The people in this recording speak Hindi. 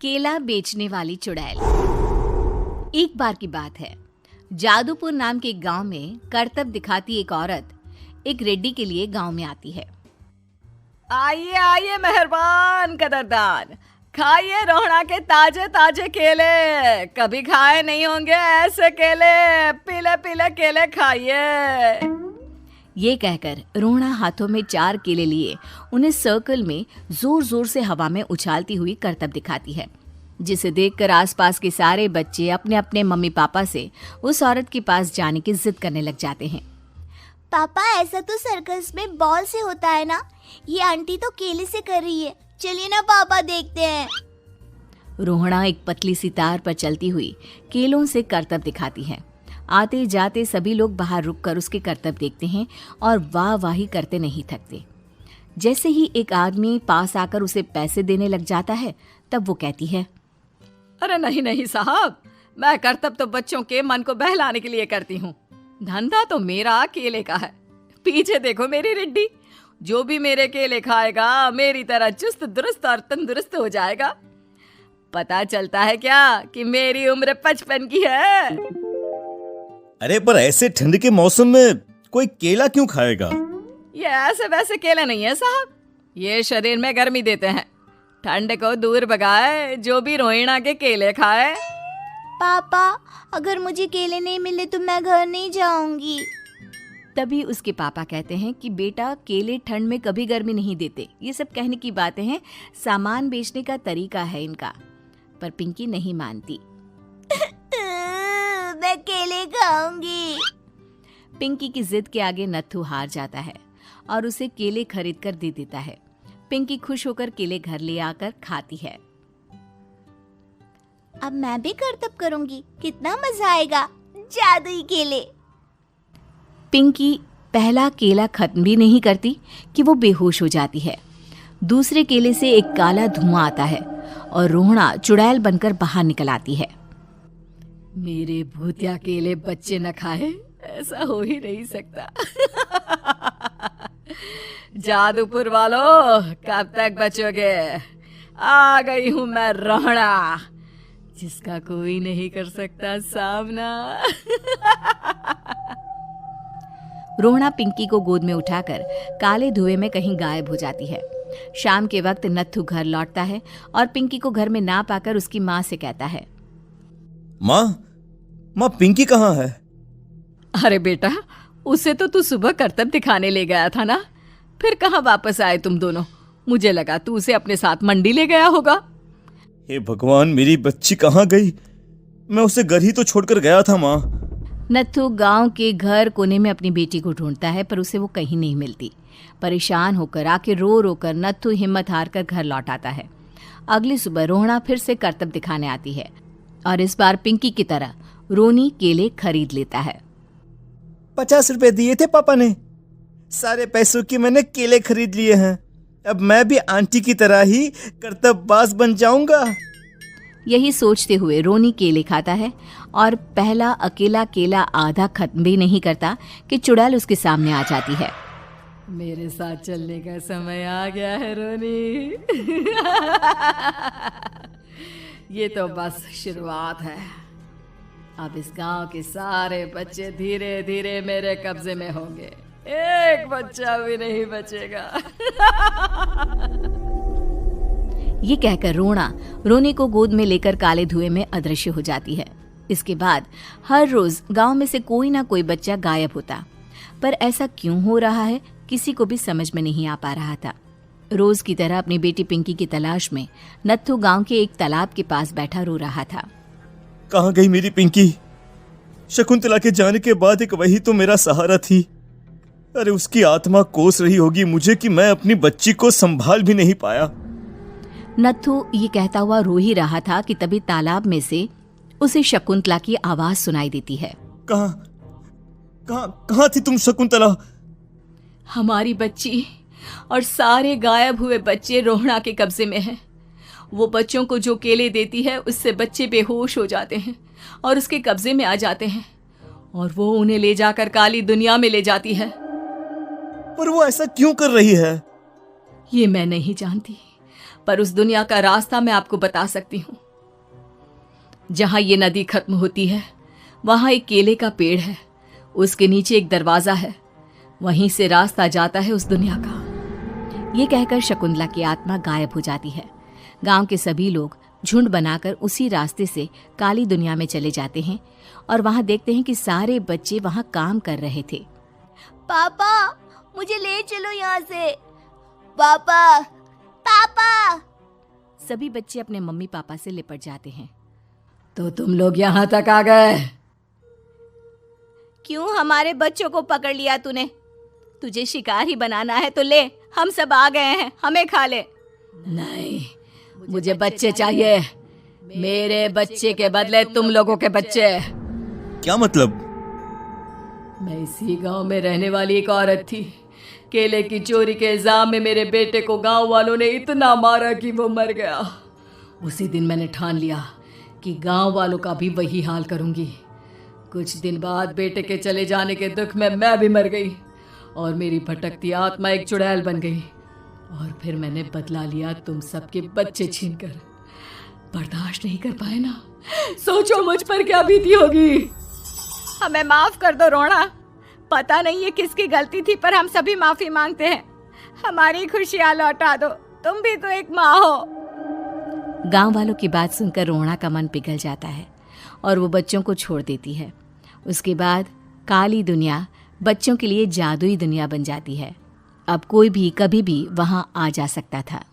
केला बेचने वाली चुड़ैल। एक बार की बात है, जादूपुर नाम के एक गांव में करतब दिखाती एक औरत एक रेड्डी के लिए गांव में आती है। आइए आइए मेहरबान कदरदान, खाइए रोहड़ा के ताजे ताजे केले। कभी खाए नहीं होंगे ऐसे केले, पीले पीले केले खाइए। ये कहकर रोहड़ा हाथों में 4 केले लिए उन्हें सर्कल में जोर जोर से हवा में उछालती हुई करतब दिखाती है, जिसे देखकर आसपास के सारे बच्चे अपने अपने मम्मी पापा से उस औरत के पास जाने की जिद करने लग जाते हैं। पापा, ऐसा तो सर्कस में बॉल से होता है ना, ये आंटी तो केले से कर रही है। चलिए ना पापा, देखते हैं। रोहड़ा एक पतली सी तार पर चलती हुई केलों से करतब दिखाती है। आते जाते सभी लोग बाहर रुककर उसके करतब देखते हैं और वाह वाही करते नहीं थकते। जैसे ही एक आदमी पास आकर उसे पैसे देने लग जाता है, तब वो कहती है, अरे नहीं नहीं साहब, मैं करतब तो बच्चों के मन को बहलाने के लिए करती हूँ। धंधा तो मेरा केले का है। पीछे देखो मेरी रिड्डी, जो भी मेरे केले खाएगा मेरी तरह चुस्त दुरुस्त और तंदुरुस्त हो जाएगा। पता चलता है क्या कि मेरी उम्र 55 की है। अरे पर ऐसे ठंड के मौसम में कोई केला क्यों खाएगा? ये ऐसे वैसे केले नहीं है साहब, ये शरीर में गर्मी देते हैं। ठंड को दूर भगाए जो भी रोहिणा के केले खाए। पापा, अगर मुझे केले नहीं मिले तो मैं घर नहीं जाऊंगी। तभी उसके पापा कहते हैं कि बेटा, केले ठंड में कभी गर्मी नहीं देते। ये सब कहने की बातें हैं, सामान बेचने का तरीका है इनका। पर पिंकी नहीं मानती। मैं केले खाऊंगी। पिंकी की जिद के आगे नत्थू हार जाता है और उसे केले खरीद कर दे देता है। पिंकी खुश होकर केले घर ले आकर खाती है। अब मैं भी करतब करूंगी, कितना मजा आएगा। जादुई केले। पिंकी पहला केला खत्म भी नहीं करती कि वो बेहोश हो जाती है। दूसरे केले से एक काला धुआं आता है और रोहड़ा चुड़ैल बनकर बाहर निकल आती है। मेरे भूतिया केले बच्चे न खाए, ऐसा हो ही नहीं सकता। जादूपुर वालों, कब तक बचोगे? आ गई हूं मैं रोहड़ा, जिसका कोई नहीं कर सकता सामना। रोहड़ा पिंकी को गोद में उठाकर काले धुएं में कहीं गायब हो जाती है। शाम के वक्त नत्थू घर लौटता है और पिंकी को घर में ना पाकर उसकी माँ से कहता है, माँ पिंकी कहाँ है? अरे बेटा, उसे तो तू सुबह करतब दिखाने ले गया था ना, फिर कहाँ वापस आए तुम दोनों? मुझे लगा तू उसे अपने साथ मंडी ले गया होगा। हे भगवान, मेरी बच्ची कहाँ गई? मैं उसे घर ही तो छोड़कर गया था माँ। नत्थू गांव के घर कोने में अपनी बेटी को ढूंढता है, पर उसे वो कहीं नहीं मिलती। परेशान होकर आखिर रो रो कर नत्थू हिम्मत हार कर घर लौट आता है। अगली सुबह रोहड़ा फिर से करतब दिखाने आती है और इस बार पिंकी की तरह रोनी केले खरीद लेता है। 50 रुपए दिए थे पापा ने, सारे पैसों की मैंने केले खरीद लिए हैं। अब मैं भी आंटी की तरह ही करतबबाज बन जाऊंगा। यही सोचते हुए रोनी केले खाता है और पहला अकेला केला आधा खत्म भी नहीं करता कि चुड़ैल उसके सामने आ जाती है। मेरे साथ चलने का समय आ गया है रोनी। ये तो बस शुरुआत है। अब इस गांव के सारे बच्चे धीरे धीरे मेरे कब्जे में होंगे, एक बच्चा भी नहीं बचेगा। ये कहकर रोना रोनी को गोद में लेकर काले धुएं में अदृश्य हो जाती है। इसके बाद हर रोज गांव में से कोई ना कोई बच्चा गायब होता, पर ऐसा क्यों हो रहा है किसी को भी समझ में नहीं आ पा रहा था। रोज की तरह अपनी बेटी पिंकी की तलाश में नत्थू गांव के एक तालाब के पास बैठा रो रहा था। कहाँ गई मेरी पिंकी? शकुंतला के जाने के बाद एक वही तो मेरा सहारा थी। अरे उसकी आत्मा कोस रही होगी मुझे कि मैं अपनी बच्ची को संभाल भी नहीं पाया। नत्थू ये कहता हुआ रो ही रहा था कि तभी तालाब में से उसे शकुंतला की आवाज सुनाई देती है। कहाँ थी तुम शकुंतला? हमारी बच्ची और सारे गायब हुए बच्चे रोहड़ा के कब्जे में हैं। वो बच्चों को जो केले देती है उससे बच्चे बेहोश हो जाते हैं और उसके कब्जे में आ जाते हैं और वो उन्हें ले जाकर काली दुनिया में ले जाती है। पर वो ऐसा क्यों कर रही है? ये मैं नहीं जानती, पर उस दुनिया का रास्ता मैं आपको बता सकती हूँ। जहां ये नदी खत्म होती है वहां एक केले का पेड़ है, उसके नीचे एक दरवाजा है, वहीं से रास्ता जाता है उस दुनिया का। ये कहकर शकुंतला की आत्मा गायब हो जाती है। गांव के सभी लोग झुंड बनाकर उसी रास्ते से काली दुनिया में चले जाते हैं और वहां देखते हैं कि सारे बच्चे वहां काम कर रहे थे। पापा मुझे ले चलो यहाँ से। पापा पापा। सभी बच्चे अपने मम्मी पापा से लिपट जाते हैं। तो तुम लोग यहाँ तक आ गए? क्यों हमारे बच्चों को पकड़ लिया तूने? तुझे शिकार ही बनाना है तो ले, हम सब आ गए हैं, हमें खा ले। नहीं, मुझे बच्चे चाहिए। मेरे बच्चे के बदले तुम लोगों के बच्चे। क्या मतलब? मैं इसी गांव में रहने वाली एक औरत थी। केले की चोरी के इल्जाम में मेरे बेटे को गांव वालों ने इतना मारा कि वो मर गया। उसी दिन मैंने ठान लिया कि गांव वालों का भी वही हाल करूंगी। कुछ दिन बाद बेटे के चले जाने के दुख में मैं भी मर गई और मेरी भटकती आत्मा एक चुड़ैल बन गई। और फिर मैंने बदला लिया तुम सबके बच्चे छीनकर। बर्दाश्त नहीं कर पाए ना? सोचो मुझ पर क्या बीती होगी। हमें माफ कर दो रोना। पता नहीं ये किसकी गलती थी, पर हम सभी माफी मांगते हैं। हमारी खुशियां लौटा दो, तुम भी तो एक माँ हो। गांव वालों की बात सुनकर रोना का मन पिघल जाता है और वो बच्चों को छोड़ देती है। उसके बाद काली दुनिया बच्चों के लिए जादुई दुनिया बन जाती है। अब कोई भी कभी भी वहां आ जा सकता था।